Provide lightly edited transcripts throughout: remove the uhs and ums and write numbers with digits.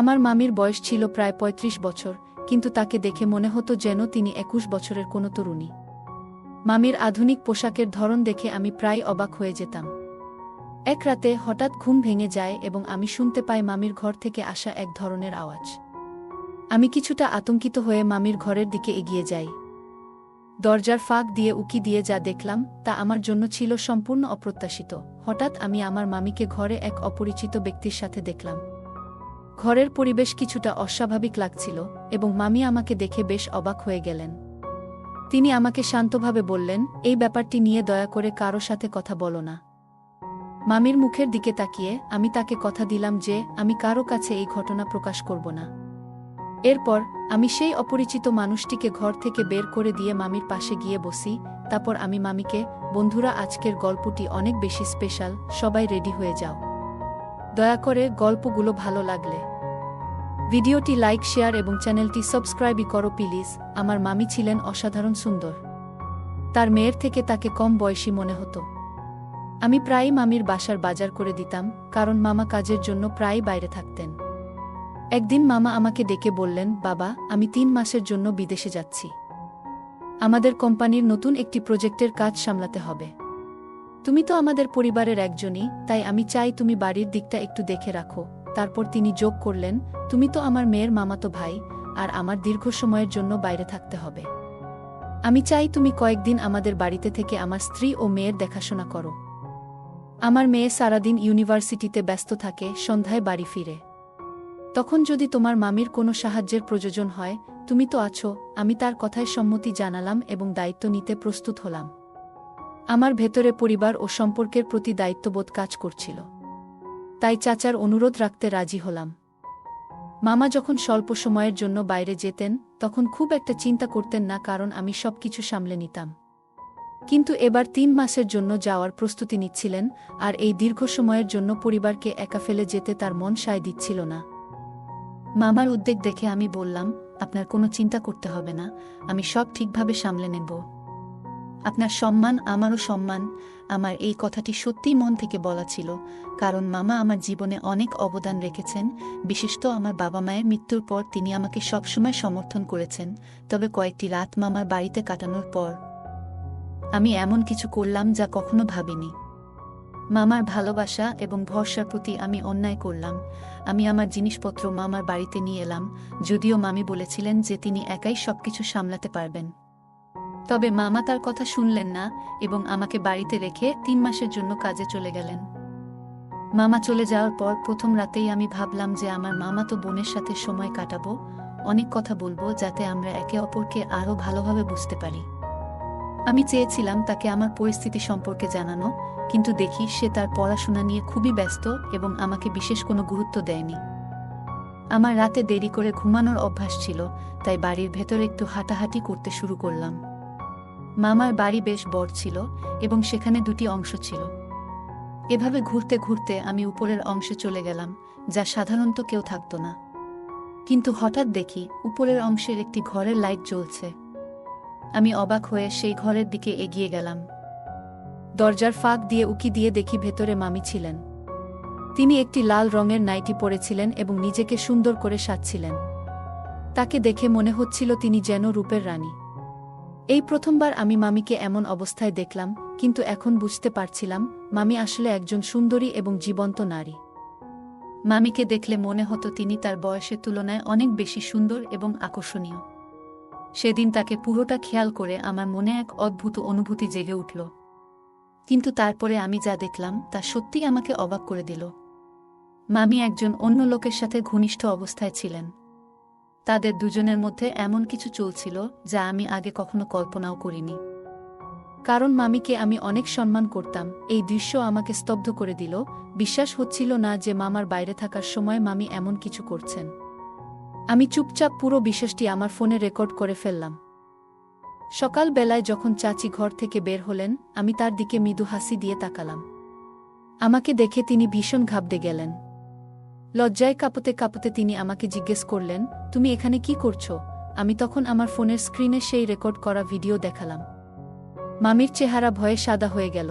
আমার মামির বয়স ছিল প্রায় ৩৫ বছর, কিন্তু তাকে দেখে মনে হতো যেন তিনি ২১ বছরের কোনো তরুণী। মামির আধুনিক পোশাকের ধরন দেখে আমি প্রায় অবাক হয়ে যেতাম। এক রাতে হঠাৎ ঘুম ভেঙে যায় এবং আমি শুনতে পাই মামির ঘর থেকে আসা এক ধরনের আওয়াজ। আমি কিছুটা আতঙ্কিত হয়ে মামির ঘরের দিকে এগিয়ে যাই। দরজার ফাঁক দিয়ে উকি দিয়ে যা দেখলাম তা আমার জন্য ছিল সম্পূর্ণ অপ্রত্যাশিত। হঠাৎ আমি আমার মামিকে ঘরে এক অপরিচিত ব্যক্তির সাথে দেখলাম। ঘরের পরিবেশ কিছুটা অস্বাভাবিক লাগছিল এবং মামি আমাকে দেখে বেশ অবাক হয়ে গেলেন। তিনি আমাকে শান্তভাবে বললেন, এই ব্যাপারটি নিয়ে দয়া করে কারো সাথে কথা বলো না। মামির মুখের দিকে তাকিয়ে আমি তাকে কথা দিলাম যে আমি কারো কাছে এই ঘটনা প্রকাশ করব না। এরপর আমি সেই অপরিচিত মানুষটিকে ঘর থেকে বের করে দিয়ে মামির পাশে গিয়ে বসি। তারপর আমি মামিকে, বন্ধুরা, আজকের গল্পটি অনেক বেশি স্পেশাল, সবাই রেডি হয়ে যাও। দয়া করে গল্পগুলো ভালো লাগলে ভিডিওটি লাইক, শেয়ার এবং চ্যানেলটি সাবস্ক্রাইবই করো প্লিজ। আমার মামি ছিলেন অসাধারণ সুন্দর। তার মেয়ের থেকে তাকে কম বয়সী মনে হতো। আমি প্রায়ই মামির বাসার বাজার করে দিতাম, কারণ মামা কাজের জন্য প্রায়ই বাইরে থাকতেন। একদিন মামা আমাকে ডেকে বললেন, বাবা, আমি ৩ মাসের জন্য বিদেশে যাচ্ছি। আমাদের কোম্পানির নতুন একটি প্রজেক্টের কাজ সামলাতে হবে। তুমি তো আমাদের পরিবারের একজনই, তাই আমি চাই তুমি বাড়ির দিকটা একটু দেখে রাখো। তারপর তিনি যোগ করলেন, তুমি তো আমার মেয়ের মামাতো ভাই, আর আমার দীর্ঘ সময়ের জন্য বাইরে থাকতে হবে। আমি চাই তুমি কয়েকদিন আমাদের বাড়িতে থেকে আমার স্ত্রী ও মেয়ের দেখাশোনা করো। আমার মেয়ে সারাদিন ইউনিভার্সিটিতে ব্যস্ত থাকে, সন্ধ্যায় বাড়ি ফিরে। তখন যদি তোমার মামির কোনো সাহায্যের প্রয়োজন হয়, তুমি তো আছো। আমি তার কথায় সম্মতি জানালাম এবং দায়িত্ব নিতে প্রস্তুত হলাম। আমার ভেতরে পরিবার ও সম্পর্কের প্রতি দায়িত্ববোধ কাজ করছিল, তাই চাচার অনুরোধ রাখতে রাজি হলাম। মামা যখন স্বল্প সময়ের জন্য বাইরে যেতেন তখন খুব একটা চিন্তা করতেন না, কারণ আমি সবকিছু সামলে নিতাম। কিন্তু এবার ৩ মাসের জন্য যাওয়ার প্রস্তুতি নিচ্ছিলেন, আর এই দীর্ঘ সময়ের জন্য পরিবারকে একা ফেলে যেতে তার মন সায় দিচ্ছিল না। মামার উদ্বেগ দেখে আমি বললাম, আপনার কোনো চিন্তা করতে হবে না, আমি সব ঠিকভাবে সামলে নেব। আপনার সম্মান আমারও সম্মান। আমার এই কথাটি সত্যিই মন থেকে বলা ছিল, কারণ মামা আমার জীবনে অনেক অবদান রেখেছেন। বিশেষত আমার বাবা মায়ের মৃত্যুর পর তিনি আমাকে সবসময় সমর্থন করেছেন। তবে কয়েকটি রাত মামার বাড়িতে কাটানোর পর আমি এমন কিছু করলাম যা কখনো ভাবিনি। মামার ভালোবাসা এবং ভরসার প্রতি আমি অন্যায় করলাম। আমি আমার জিনিসপত্র মামার বাড়িতে নিয়ে এলাম, যদিও মামি বলেছিলেন যে তিনি একাই সবকিছু সামলাতে পারবেন। তবে মামা তার কথা শুনলেন না এবং আমাকে বাড়িতে রেখে ৩ মাসের জন্য কাজে চলে গেলেন। মামা চলে যাওয়ার পর প্রথম রাতেই আমি ভাবলাম যে আমার মামাতো বোনের সাথে সময় কাটাবো, অনেক কথা বলবো, যাতে আমরা একে অপরকে আরও ভালোভাবে বুঝতে পারি। আমি চেয়েছিলাম তাকে আমার পরিস্থিতি সম্পর্কে জানানো, কিন্তু দেখি সে তার পড়াশোনা নিয়ে খুবই ব্যস্ত এবং আমাকে বিশেষ কোনো গুরুত্ব দেয়নি। আমার রাতে দেরি করে ঘুমানোর অভ্যাস ছিল, তাই বাড়ির ভেতরে একটু হাঁটাহাঁটি করতে শুরু করলাম। মামার বাড়ি বেশ বড় ছিল এবং সেখানে 2টি অংশ ছিল। এভাবে ঘুরতে ঘুরতে আমি উপরের অংশে চলে গেলাম, যা সাধারণত কেউ থাকত না। কিন্তু হঠাৎ দেখি উপরের অংশের একটি ঘরের লাইট জ্বলছে। আমি অবাক হয়ে সেই ঘরের দিকে এগিয়ে গেলাম। দরজার ফাঁক দিয়ে উকি দিয়ে দেখি ভেতরে মামি ছিলেন। তিনি একটি লাল রঙের নাইটি পরেছিলেন এবং নিজেকে সুন্দর করে সাজছিলেন। তাকে দেখে মনে হচ্ছিল তিনি যেন রূপের রানী। এই প্রথমবার আমি মামিকে এমন অবস্থায় দেখলাম, কিন্তু এখন বুঝতে পারছিলাম মামি আসলে একজন সুন্দরী এবং জীবন্ত নারী। মামিকে দেখলে মনে হতো তিনি তার বয়সের তুলনায় অনেক বেশি সুন্দর এবং আকর্ষণীয়। সেদিন তাকে পুরোটা খেয়াল করে আমার মনে এক অদ্ভুত অনুভূতি জেগে উঠল। কিন্তু তারপরে আমি যা দেখলাম তা সত্যিই আমাকে অবাক করে দিল। মামি একজন অন্য লোকের সাথে ঘনিষ্ঠ অবস্থায় ছিলেন। তাদের দুজনের মধ্যে এমন কিছু চলছিল যা আমি আগে কখনো কল্পনাও করিনি। কারণ মামিকে আমি অনেক সম্মান করতাম, এই দৃশ্য আমাকে স্তব্ধ করে দিল। বিশ্বাস হচ্ছিল না যে মামার বাইরে থাকার সময় মামি এমন কিছু করছেন। আমি চুপচাপ পুরো বিষয়টি আমার ফোনে রেকর্ড করে ফেললাম। সকাল বেলায় যখন চাচি ঘর থেকে বের হলেন, আমি তার দিকে মৃদু হাসি দিয়ে তাকালাম। আমাকে দেখে তিনি ভীষণ ঘাবড়ে গেলেন। লজ্জায় কাঁপতে কাঁপতে তিনি আমাকে জিজ্ঞেস করলেন, তুমি এখানে কি করছো? আমি তখন আমার ফোনের স্ক্রিনে সেই রেকর্ড করা ভিডিও দেখালাম। মামির চেহারা ভয়ে সাদা হয়ে গেল।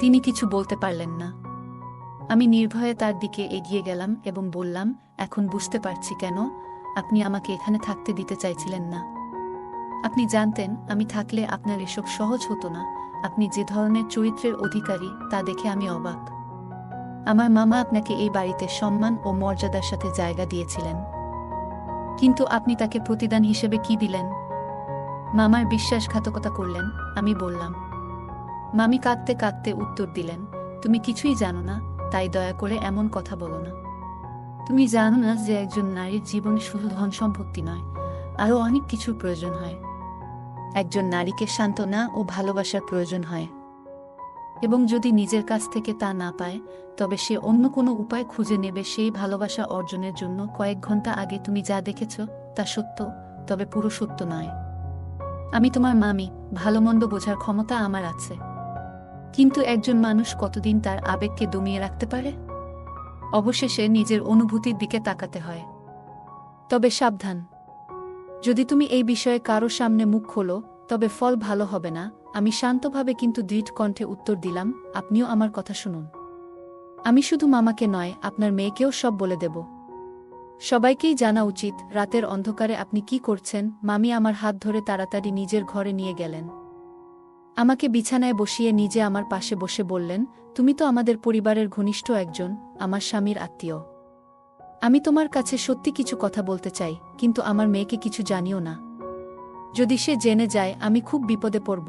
তিনি কিছু বলতে পারলেন না। আমি নির্ভয়ে তার দিকে এগিয়ে গেলাম এবং বললাম, এখন বুঝতে পারছি কেন আপনি আমাকে এখানে থাকতে দিতে চাইছিলেন না। আপনি জানতেন আমি থাকলে আপনার এসব সহজ হতো না। আপনি যে ধরনের চরিত্রের অধিকারী তা দেখে আমি অবাক। আমার মামা আপনাকে এই বাড়িতে সম্মান ও মর্যাদার সাথে জায়গা দিয়েছিলেন, কিন্তু আপনি তাকে প্রতিদান হিসেবে কি দিলেন? মামার বিশ্বাসঘাতকতা করলেন, আমি বললাম। মামি কাঁদতে কাঁদতে উত্তর দিলেন, তুমি কিছুই জানো না, তাই দয়া করে এমন কথা বলো না। তুমি জানো না যে একজন নারীর জীবনে শুধু ধন সম্পত্তি নয়, আরও অনেক কিছুর প্রয়োজন হয়। একজন নারীকে সান্ত্বনা ও ভালোবাসার প্রয়োজন হয়, এবং যদি নিজের কাছ থেকে তা না পায় তবে সে অন্য কোনো উপায় খুঁজে নেবে সেই ভালোবাসা অর্জনের জন্য। কয়েক ঘন্টা আগে তুমি যা দেখেছ তা সত্য, তবে পুরো সত্য নয়। আমি তোমার মামি, ভালোমন্দ বোঝার ক্ষমতা আমার আছে, কিন্তু একজন মানুষ কতদিন তার আবেগকে দমিয়ে রাখতে পারে? অবশেষে নিজের অনুভূতির দিকে তাকাতে হয়। তবে সাবধান, যদি তুমি এই বিষয়ে কারো সামনে মুখ খোলো তবে ফল ভালো হবে না। আমি শান্তভাবে কিন্তু দৃঢ় কণ্ঠে উত্তর দিলাম, আপনিও আমার কথা শুনুন। আমি শুধু মামাকে নয়, আপনার মেয়েকেও সব বলে দেব। সবাইকেই জানা উচিত রাতের অন্ধকারে আপনি কি করছেন। মামি আমার হাত ধরে তাড়াতাড়ি নিজের ঘরে নিয়ে গেলেন। আমাকে বিছানায় বসিয়ে নিজে আমার পাশে বসে বললেন, তুমি তো আমাদের পরিবারের ঘনিষ্ঠ একজন, আমার স্বামীর আত্মীয়। আমি তোমার কাছে সত্যি কিছু কথা বলতে চাই, কিন্তু আমার মেয়েকে কিছু জানিও না। যদি সে জেনে যায় আমি খুব বিপদে পড়ব।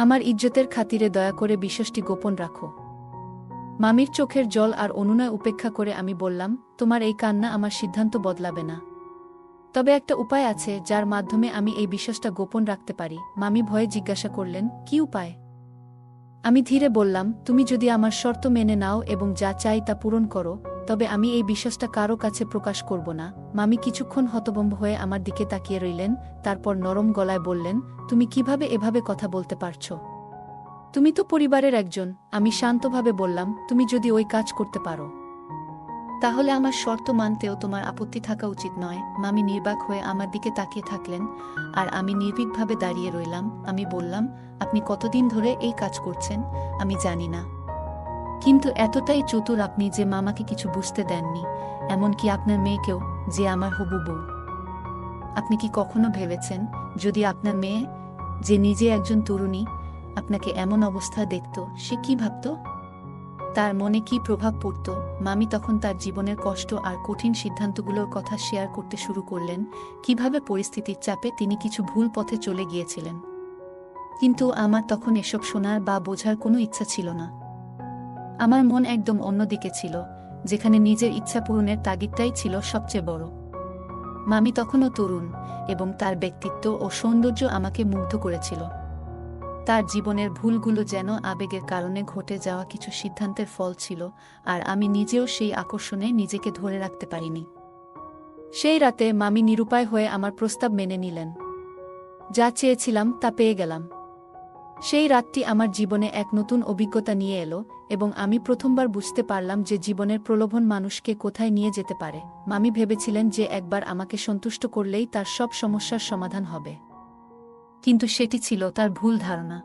আমার ইজ্জতের খাতিরে দয়া করে বিষয়টি গোপন রাখো। মামির চোখের জল আর অনুনয় উপেক্ষা করে আমি বললাম, তোমার এই কান্না আমার সিদ্ধান্ত বদলাবে না। তবে একটা উপায় আছে যার মাধ্যমে আমি এই বিষয়টা গোপন রাখতে পারি। মামি ভয়ে জিজ্ঞাসা করলেন, কি উপায়? আমি ধীরে বললাম, তুমি যদি আমার শর্ত মেনে নাও এবং যা চাই তা পূরণ করো, তবে আমি এই বিষয়টা কারো কাছে প্রকাশ করব না। মামি কিছুক্ষণ হতভম্ব হয়ে আমার দিকে তাকিয়ে রইলেন, তারপর নরম গলায় বললেন, তুমি কিভাবে এভাবে কথা বলতে পারছো? তুমি তো পরিবারের একজন। আমি শান্তভাবে বললাম, তুমি যদি ওই কাজ করতে পারো তাহলে আমার শর্ত মানতেও তোমার আপত্তি থাকা উচিত নয়। মামি নির্বাক হয়ে আমার দিকে তাকিয়ে থাকলেন, আর আমি নির্ভীকভাবে দাঁড়িয়ে রইলাম। আমি বললাম, আপনি কতদিন ধরে এই কাজ করছেন আমি জানি না, কিন্তু এতটাই চতুর আপনি যে মামাকে কিছু বুঝতে দেননি, এমনকি আপনার মেয়েকেও, যে আমার হবু বউ। আপনি কি কখনো ভেবেছেন, যদি আপনার মেয়ে, যে নিজে একজন তরুণী, আপনাকে এমন অবস্থা দেখত, সে কি ভাবত? তার মনে কি প্রভাব পড়ত? মামি তখন তার জীবনের কষ্ট আর কঠিন সিদ্ধান্তগুলোর কথা শেয়ার করতে শুরু করলেন, কিভাবে পরিস্থিতির চাপে তিনি কিছু ভুল পথে চলে গিয়েছিলেন। কিন্তু আমার তখন এসব শোনার বা বোঝার কোনো ইচ্ছা ছিল না। আমার মন একদম অন্যদিকে ছিল, যেখানে নিজের ইচ্ছা পূরণের তাগিদটাই ছিল সবচেয়ে বড়। মামি তখনও তরুণ, এবং তার ব্যক্তিত্ব ও সৌন্দর্য আমাকে মুগ্ধ করেছিল। তার জীবনের ভুলগুলো যেন আবেগের কারণে ঘটে যাওয়া কিছু সিদ্ধান্তের ফল ছিল, আর আমি নিজেও সেই আকর্ষণে নিজেকে ধরে রাখতে পারিনি। সেই রাতে মামি নিরুপায় হয়ে আমার প্রস্তাব মেনে নিলেন। যা চেয়েছিলাম তা পেয়ে গেলাম। সেই রাতটি আমার জীবনে এক নতুন অভিজ্ঞতা নিয়ে এলো, এবং আমি প্রথমবার বুঝতে পারলাম যে জীবনের প্রলোভন মানুষকে কোথায় নিয়ে যেতে পারে। মামি ভেবেছিলেন যে একবার আমাকে সন্তুষ্ট করলেই তার সব সমস্যার সমাধান হবে, কিন্তু সেটি ছিল তার ভুল ধারণা।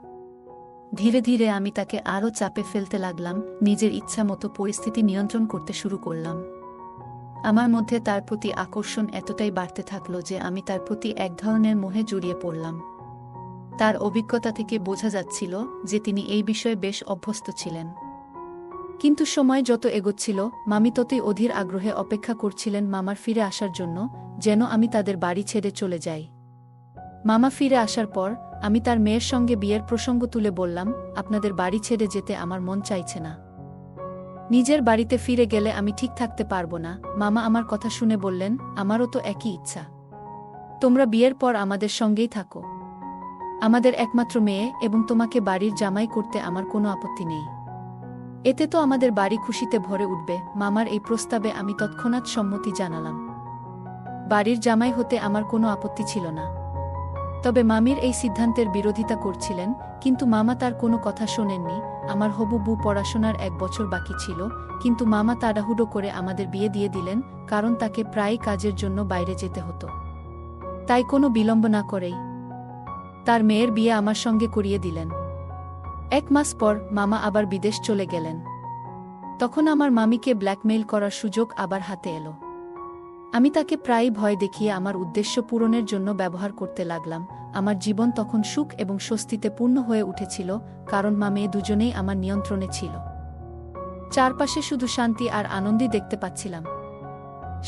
ধীরে ধীরে আমি তাকে আরও চাপে ফেলতে লাগলাম, নিজের ইচ্ছা মতো পরিস্থিতি নিয়ন্ত্রণ করতে শুরু করলাম। আমার মধ্যে তার প্রতি আকর্ষণ এতটাই বাড়তে থাকলো যে আমি তার প্রতি এক ধরনের মোহে জড়িয়ে পড়লাম। তার অভিজ্ঞতা থেকে বোঝা যাচ্ছিল যে তিনি এই বিষয়ে বেশ অভ্যস্ত ছিলেন। কিন্তু সময় যত এগোচ্ছিল, মামি ততই অধীর আগ্রহে অপেক্ষা করছিলেন মামার ফিরে আসার জন্য, যেন আমি তাদের বাড়ি ছেড়ে চলে যাই। মামা ফিরে আসার পর আমি তার মেয়ের সঙ্গে বিয়ের প্রসঙ্গ তুলে বললাম, আপনাদের বাড়ি ছেড়ে যেতে আমার মন চাইছে না। নিজের বাড়িতে ফিরে গেলে আমি ঠিক থাকতে পারবো না। মামা আমার কথা শুনে বললেন, আমারও তো একই ইচ্ছা। তোমরা বিয়ের পর আমাদের সঙ্গেই থাকো। আমাদের একমাত্র মেয়ে, এবং তোমাকে বাড়ির জামাই করতে আমার কোনো আপত্তি নেই। এতে তো আমাদের বাড়ি খুশিতে ভরে উঠবে। মামার এই প্রস্তাবে আমি তৎক্ষণাৎ সম্মতি জানালাম। বাড়ির জামাই হতে আমার কোনো আপত্তি ছিল না। তবে মামির এই সিদ্ধান্তের বিরোধিতা করছিলেন, কিন্তু মামা তার কোনো কথা শোনেননি। আমার হবু বউ পড়াশোনার 1 বছর বাকি ছিল, কিন্তু মামা তাড়াহুড়ো করে আমাদের বিয়ে দিয়ে দিলেন, কারণ তাকে প্রায়ই কাজের জন্য বাইরে যেতে হতো। তাই কোনো বিলম্ব না করেই তার মেয়ের বিয়ে আমার সঙ্গে করিয়ে দিলেন। 1 মাস পর মামা আবার বিদেশ চলে গেলেন। তখন আমার মামিকে ব্ল্যাকমেইল করার সুযোগ আবার হাতে এলো। আমি তাকে প্রায়ই ভয় দেখিয়ে আমার উদ্দেশ্য পূরণের জন্য ব্যবহার করতে লাগলাম। আমার জীবন তখন সুখ এবং স্বস্তিতে পূর্ণ হয়ে উঠেছিল, কারণ মা মেয়ে দুজনেই আমার নিয়ন্ত্রণে ছিল। চারপাশে শুধু শান্তি আর আনন্দই দেখতে পাচ্ছিলাম।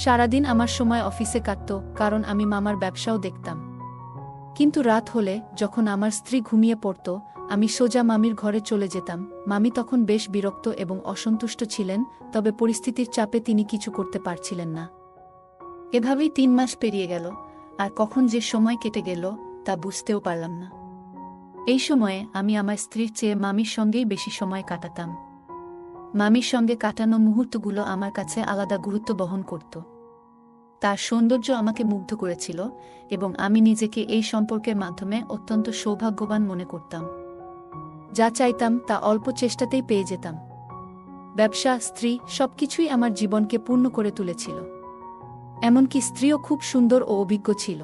সারাদিন আমার সময় অফিসে কাটত, কারণ আমি মামার ব্যবসাও দেখতাম। কিন্তু রাত হলে, যখন আমার স্ত্রী ঘুমিয়ে পড়ত, আমি সোজা মামির ঘরে চলে যেতাম। মামি তখন বেশ বিরক্ত এবং অসন্তুষ্ট ছিলেন, তবে পরিস্থিতির চাপে তিনি কিছু করতে পারছিলেন না। এভাবেই 3 মাস পেরিয়ে গেল, আর কখন যে সময় কেটে গেল তা বুঝতেও পারলাম না। এই সময়ে আমি আমার স্ত্রীর চেয়ে মামির সঙ্গেই বেশি সময় কাটাতাম। মামির সঙ্গে কাটানো মুহূর্তগুলো আমার কাছে আলাদা গুরুত্ব বহন করত। তার সৌন্দর্য আমাকে মুগ্ধ করেছিল এবং আমি নিজেকে এই সম্পর্কের মাধ্যমে অত্যন্ত সৌভাগ্যবান মনে করতাম। যা চাইতাম তা অল্প চেষ্টাতেই পেয়ে যেতাম। ব্যবসা, স্ত্রী, সবকিছুই আমার জীবনকে পূর্ণ করে তুলেছিল। এমনকি স্ত্রীও খুব সুন্দর ও অভিজ্ঞ ছিল।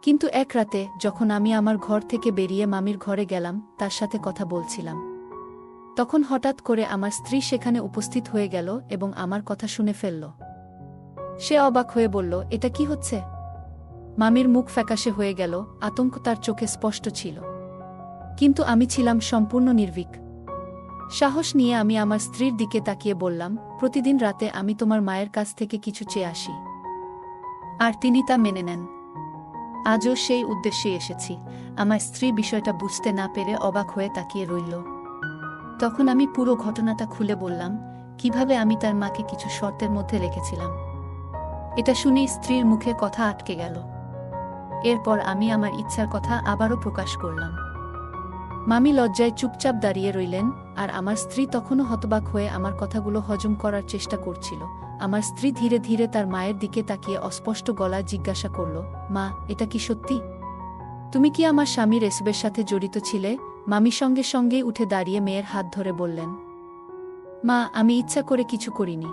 কিন্তু এক রাতে, যখন আমি আমার ঘর থেকে বেরিয়ে মামির ঘরে গেলাম, তার সাথে কথা বলছিলাম, তখন হঠাৎ করে আমার স্ত্রী সেখানে উপস্থিত হয়ে গেল এবং আমার কথা শুনে ফেলল। সে অবাক হয়ে বলল, এটা কি হচ্ছে? মামির মুখ ফ্যাকাশে হয়ে গেল, আতঙ্ক তার চোখে স্পষ্ট ছিল। কিন্তু আমি ছিলাম সম্পূর্ণ নির্ভীক। সাহস নিয়ে আমি আমার স্ত্রীর দিকে তাকিয়ে বললাম, প্রতিদিন রাতে আমি তোমার মায়ের কাছ থেকে কিছু চেয়ে আসি, আর তিনি তা মেনে নেন। আজও সেই উদ্দেশ্যে এসেছি। আমার স্ত্রী বিষয়টা বুঝতে না পেরে অবাক হয়ে তাকিয়ে রইল। তখন আমি পুরো ঘটনাটা খুলে বললাম, কিভাবে আমি তার মাকে কিছু শর্তের মধ্যে রেখেছিলাম। এটা শুনেই স্ত্রীর মুখে কথা আটকে গেল। এরপর আমি আমার ইচ্ছার কথা আবারও প্রকাশ করলাম। মামি লজ্জায় চুপচাপ দাঁড়িয়ে রইলেন, আর আমার স্ত্রী তখনও হতবাক হয়ে আমার কথাগুলো হজম করার চেষ্টা করছিল। আমার স্ত্রী ধীরে ধীরে তার মায়ের দিকে তাকিয়ে অস্পষ্ট গলায় জিজ্ঞাসা করল, মা, এটা কি সত্যি? তুমি কি আমার স্বামীর এসবের সাথে জড়িত ছিলে? মামি সঙ্গে সঙ্গেই উঠে দাঁড়িয়ে মেয়ের হাত ধরে বললেন, মা, আমি ইচ্ছা করে কিছু করিনি।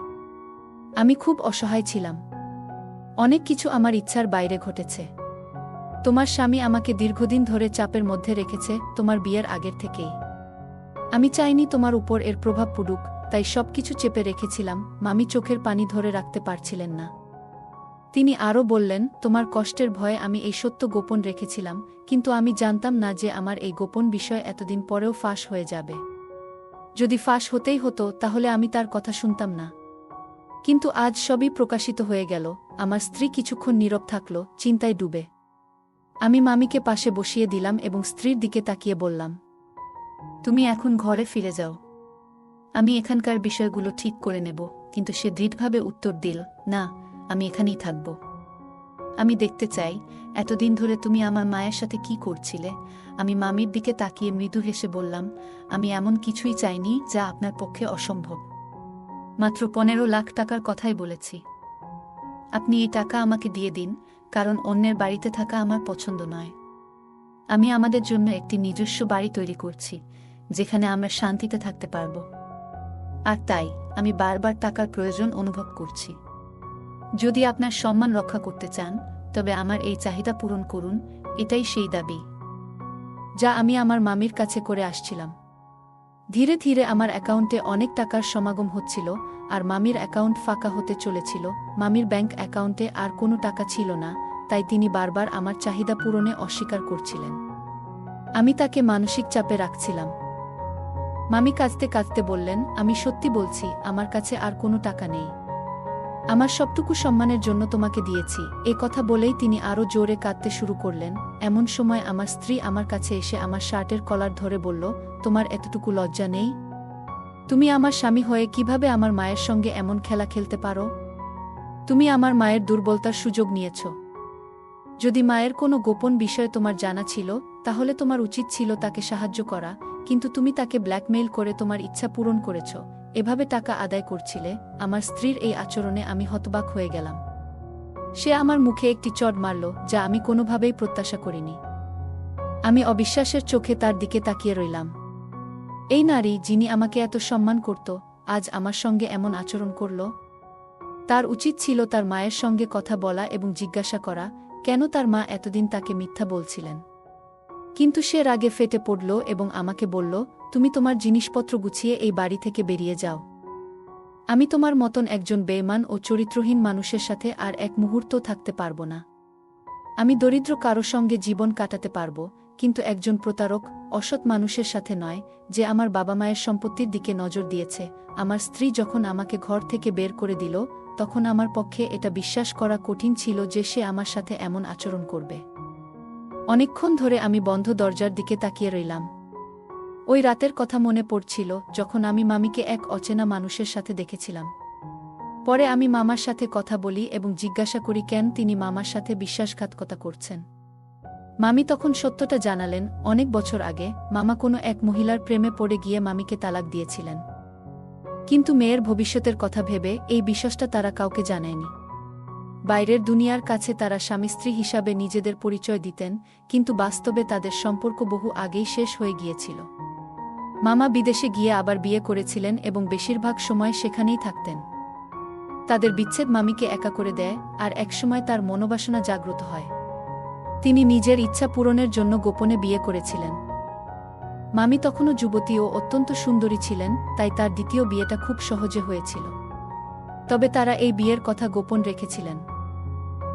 আমি খুব অসহায় ছিলাম। অনেক কিছু আমার ইচ্ছার বাইরে ঘটেছে। তোমার স্বামী আমাকে দীর্ঘদিন ধরে চাপের মধ্যে রেখেছে, তোমার বিয়ের আগের থেকেই। আমি চাইনি তোমার উপর এর প্রভাব পড়ুক, তাই সবকিছু চেপে রেখেছিলাম। মামি চোখের পানি ধরে রাখতে পারছিলেন না। তিনি আরও বললেন, তোমার কষ্টের ভয়ে আমি এই সত্য গোপন রেখেছিলাম, কিন্তু আমি জানতাম না যে আমার এই গোপন বিষয় এতদিন পরেও ফাঁস হয়ে যাবে। যদি ফাঁস হতেই হতো, তাহলে আমি তার কথা শুনতাম না। কিন্তু আজ সবই প্রকাশিত হয়ে গেল। আমার স্ত্রী কিছুক্ষণ নীরব থাকল, চিন্তায় ডুবে। আমি মামিকে পাশে বসিয়ে দিলাম এবং স্ত্রীর দিকে তাকিয়ে বললাম, তুমি এখন ঘরে ফিরে যাও। আমি এখানকার বিষয়গুলো ঠিক করে নেব। কিন্তু সে দৃঢ়ভাবে উত্তর দিল, না, আমি এখানেই থাকব। আমি দেখতে চাই, এতদিন ধরে তুমি আমার মায়ের সাথে কি করছিলে। আমি মামির দিকে তাকিয়ে মৃদু হেসে বললাম, আমি এমন কিছুই চাইনি যা আপনার পক্ষে অসম্ভব। মাত্র 15 লাখ টাকার কথাই বলেছি। আপনি এই টাকা আমাকে দিয়ে দিন, কারণ অন্যের বাড়িতে থাকা আমার পছন্দ নয়। আমি আমাদের জন্য একটি নিজস্ব বাড়ি তৈরি করছি, যেখানে আমরা শান্তিতে থাকতে পারব। আর তাই আমি বারবার টাকার প্রয়োজন অনুভব করছি। যদি আপনার সম্মান রক্ষা করতে চান, তবে আমার এই চাহিদা পূরণ করুন। এটাই সেই দাবি যা আমি আমার মামির কাছে করে আসছিলাম। ধীরে ধীরে আমার অ্যাকাউন্টে অনেক টাকার সমাগম হচ্ছিল, আর মামির অ্যাকাউন্ট ফাঁকা হতে চলেছিল। মামির ব্যাংক অ্যাকাউন্টে আর কোনো টাকা ছিল না, তাই তিনি বারবার আমার চাহিদা পূরণে অস্বীকার করছিলেন। আমি তাকে মানসিক চাপে রাখছিলাম। মামি কাঁদতে কাঁদতে বললেন, আমি সত্যি বলছি, আমার কাছে আর কোনো টাকা নেই। আমার সবটুকু সম্মানের জন্য তোমাকে দিয়েছি। এ কথা বলেই তিনি আরও জোরে কাঁদতে শুরু করলেন। এমন সময় আমার স্ত্রী আমার কাছে এসে আমার শার্টের কলার ধরে বলল, তোমার এতটুকু লজ্জা নেই? তুমি আমার স্বামী হয়ে কিভাবে আমার মায়ের সঙ্গে এমন খেলা খেলতে পারো? তুমি আমার মায়ের দুর্বলতার সুযোগ নিয়েছ। যদি মায়ের কোনো গোপন বিষয় তোমার জানা ছিল, তাহলে তোমার উচিত ছিল তাকে সাহায্য করা, কিন্তু তুমি তাকে ব্ল্যাকমেইল করে তোমার ইচ্ছা পূরণ করেছ, এভাবে টাকা আদায় করছিলে। আমার স্ত্রীর এই আচরণে আমি হতবাক হয়ে গেলাম। সে আমার মুখে একটি চড় মারল, যা আমি কোনোভাবেই প্রত্যাশা করিনি। আমি অবিশ্বাসের চোখে তার দিকে তাকিয়ে রইলাম। এই নারী, যিনি আমাকে এত সম্মান করত, আজ আমার সঙ্গে এমন আচরণ করল। তার উচিত ছিল তার মায়ের সঙ্গে কথা বলা এবং জিজ্ঞাসা করা, কেন তার মা এতদিন তাকে মিথ্যা বলছিলেন। কিন্তু সে রাগে ফেটে পড়ল এবং আমাকে বলল, তুমি তোমার জিনিসপত্র গুছিয়ে এই বাড়ি থেকে বেরিয়ে যাও। আমি তোমার মতন একজন বেঈমান ও চরিত্রহীন মানুষের সাথে আর এক মুহূর্তও থাকতে পারব না। আমি দরিদ্র কারো সঙ্গে জীবন কাটাতে পারব, কিন্তু একজন প্রতারক, অসৎ মানুষের সাথে নয়, যে আমার বাবা মায়ের সম্পত্তির দিকে নজর দিয়েছে। আমার স্ত্রী যখন আমাকে ঘর থেকে বের করে দিল, তখন আমার পক্ষে এটা বিশ্বাস করা কঠিন ছিল যে সে আমার সাথে এমন আচরণ করবে। অনেকক্ষণ ধরে আমি বন্ধ দরজার দিকে তাকিয়ে রইলাম। ওই রাতের কথা মনে পড়ছিল, যখন আমি মামিকে এক অচেনা মানুষের সাথে দেখেছিলাম। পরে আমি মামার সাথে কথা বলি এবং জিজ্ঞাসা করি কেন তিনি মামার সাথে বিশ্বাসঘাতকতা করছেন। মামি তখন সত্যটা জানালেন, অনেক বছর আগে মামা কোনো এক মহিলার প্রেমে পড়ে গিয়ে মামিকে তালাক দিয়েছিলেন। কিন্তু মেয়ের ভবিষ্যতের কথা ভেবে এই বিশ্বাসটা তারা কাউকে জানায়নি। বাইরের দুনিয়ার কাছে তারা স্বামী স্ত্রী হিসাবে নিজেদের পরিচয় দিতেন, কিন্তু বাস্তবে তাদের সম্পর্ক বহু আগেই শেষ হয়ে গিয়েছিল। মামা বিদেশে গিয়ে আবার বিয়ে করেছিলেন এবং বেশিরভাগ সময় সেখানেই থাকতেন। তাদের বিচ্ছেদ মামিকে একা করে দেয়, আর একসময় তার মনোবাসনা জাগ্রত হয়। তিনি নিজের ইচ্ছা পূরণের জন্য গোপনে বিয়ে করেছিলেন। মামি তখনও যুবতী ও অত্যন্ত সুন্দরী ছিলেন, তাই তার দ্বিতীয় বিয়েটা খুব সহজে হয়েছিল। তবে তারা এই বিয়ের কথা গোপন রেখেছিলেন,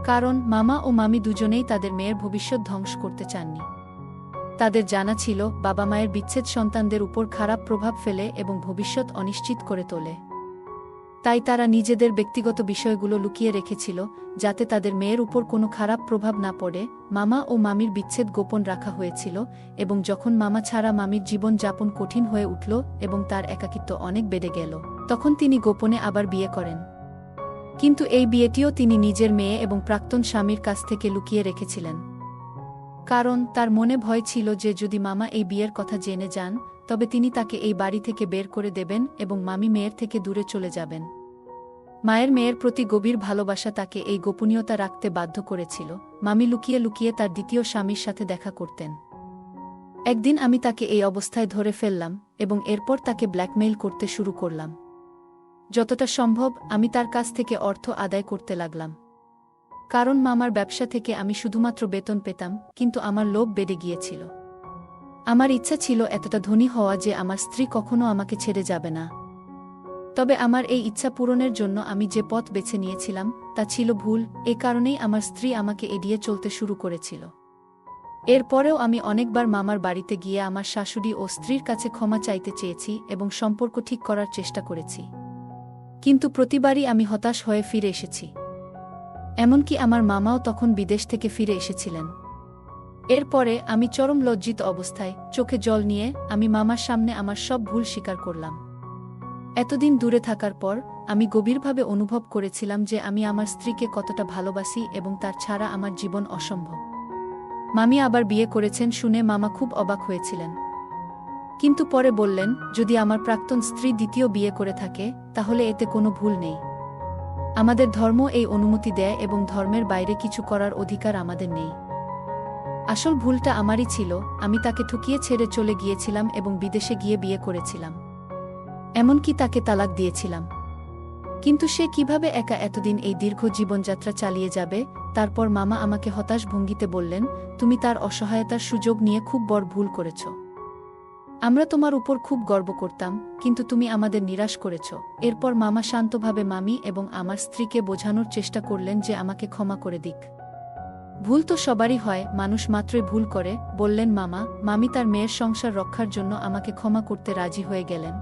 কারণ মামা ও মামি দুজনেই তাদের মেয়ের ভবিষ্যৎ ধ্বংস করতে চাননি। তাদের জানা ছিল বাবা মায়ের বিচ্ছেদ সন্তানদের উপর খারাপ প্রভাব ফেলে এবং ভবিষ্যৎ অনিশ্চিত করে তোলে। তাই তারা নিজেদের ব্যক্তিগত বিষয়গুলো লুকিয়ে রেখেছিল, যাতে তাদের মেয়ের উপর কোনো খারাপ প্রভাব না পড়ে। মামা ও মামির বিচ্ছেদ গোপন রাখা হয়েছিল, এবং যখন মামা ছাড়া মামির জীবন যাপন কঠিন হয়ে উঠল এবং তার একাকিত্ব অনেক বেড়ে গেল, তখন তিনি গোপনে আবার বিয়ে করেন। কিন্তু এই বিয়েটিও তিনি নিজের মেয়ে এবং প্রাক্তন স্বামীর কাছ থেকে লুকিয়ে রেখেছিলেন, কারণ তার মনে ভয় ছিল যে যদি মামা এই বিয়ের কথা জেনে যান, তবে তিনি তাকে এই বাড়ি থেকে বের করে দেবেন এবং মামি মেয়ের থেকে দূরে চলে যাবেন। মায়ের মেয়ের প্রতি গভীর ভালোবাসা তাকে এই গোপনীয়তা রাখতে বাধ্য করেছিল। মামি লুকিয়ে লুকিয়ে তার দ্বিতীয় স্বামীর সাথে দেখা করতেন। একদিন আমি তাকে এই অবস্থায় ধরে ফেললাম এবং এরপর তাকে ব্ল্যাকমেইল করতে শুরু করলাম। যতটা সম্ভব আমি তার কাছ থেকে অর্থ আদায় করতে লাগলাম, কারণ মামার ব্যবসা থেকে আমি শুধুমাত্র বেতন পেতাম, কিন্তু আমার লোভ বেড়ে গিয়েছিল। আমার ইচ্ছা ছিল এতটা ধনী হওয়া যে আমার স্ত্রী কখনো আমাকে ছেড়ে যাবে না। তবে আমার এই ইচ্ছা পূরণের জন্য আমি যে পথ বেছে নিয়েছিলাম তা ছিল ভুল। এ কারণেই আমার স্ত্রী আমাকে এড়িয়ে চলতে শুরু করেছিল। এরপরেও আমি অনেকবার মামার বাড়িতে গিয়ে আমার শাশুড়ি ও স্ত্রীর কাছে ক্ষমা চাইতে চেয়েছি এবং সম্পর্ক ঠিক করার চেষ্টা করেছি, কিন্তু প্রতিবারই আমি হতাশ হয়ে ফিরে এসেছি। এমনকি আমার মামাও তখন বিদেশ থেকে ফিরে এসেছিলেন। এরপরে আমি চরম লজ্জিত অবস্থায় চোখে জল নিয়ে আমি মামার সামনে আমার সব ভুল স্বীকার করলাম। এতদিন দূরে থাকার পর আমি গভীরভাবে অনুভব করেছিলাম যে আমি আমার স্ত্রীকে কতটা ভালোবাসি এবং তার ছাড়া আমার জীবন অসম্ভব। মামি আবার বিয়ে করেছেন শুনে মামা খুব অবাক হয়েছিলেন, কিন্তু পরে বললেন, যদি আমার প্রাক্তন স্ত্রী দ্বিতীয় বিয়ে করে থাকে তাহলে এতে কোনো ভুল নেই। আমাদের ধর্ম এই অনুমতি দেয় এবং ধর্মের বাইরে কিছু করার অধিকার আমাদের নেই। আসল ভুলটা আমারই ছিল, আমি তাকে ঠকিয়ে ছেড়ে চলে গিয়েছিলাম এবং বিদেশে গিয়ে বিয়ে করেছিলাম, এমনকি তাকে তালাক দিয়েছিলাম। কিন্তু সে কিভাবে একা এতদিন এই দীর্ঘ জীবনযাত্রা চালিয়ে যাবে? তারপর মামা আমাকে হতাশ ভঙ্গিতে বললেন, তুমি তার অসহায়তার সুযোগ নিয়ে খুব বড় ভুল করেছ। আমরা তোমার উপর খুব গর্ব করতাম, কিন্তু তুমি আমাদের নিরাশ করেছ। এরপর মামা শান্তভাবে মামি এবং আমার স্ত্রীকে বোঝানোর চেষ্টা করলেন যে আমাকে ক্ষমা করে দিক। ভুল তো সবারই হয়, মানুষ মাত্রই ভুল করে, বললেন মামা। মামি তার মেয়ের সংসার রক্ষার জন্য আমাকে ক্ষমা করতে রাজি হয়ে গেলেন,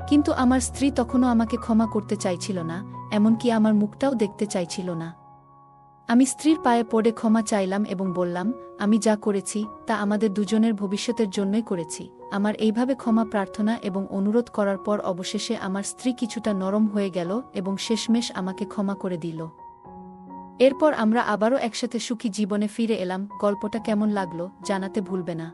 কিন্তু আমার স্ত্রী তখনও আমাকে ক্ষমা করতে চাইছিল না, এমনকি আমার মুখটাও দেখতে চাইছিল না। আমি স্ত্রীর পায়ে পড়ে ক্ষমা চাইলাম এবং বললাম, আমি যা করেছি তা আমাদের দুজনের ভবিষ্যতের জন্যই করেছি। আমার এইভাবে ক্ষমা প্রার্থনা এবং অনুরোধ করার পর অবশেষে আমার স্ত্রী কিছুটা নরম হয়ে গেল এবং শেষমেশ আমাকে ক্ষমা করে দিল। এরপর আমরা আবারও একসাথে সুখী জীবনে ফিরে এলাম। গল্পটা কেমন লাগলো জানাতে ভুলবে না।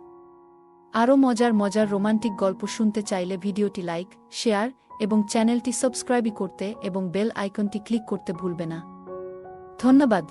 আরও মজার মজার রোমান্টিক গল্প শুনতে চাইলে ভিডিওটি লাইক, শেয়ার এবং চ্যানেলটি সাবস্ক্রাইব করতে এবং বেল আইকনটি ক্লিক করতে ভুলবে না। ধন্যবাদ।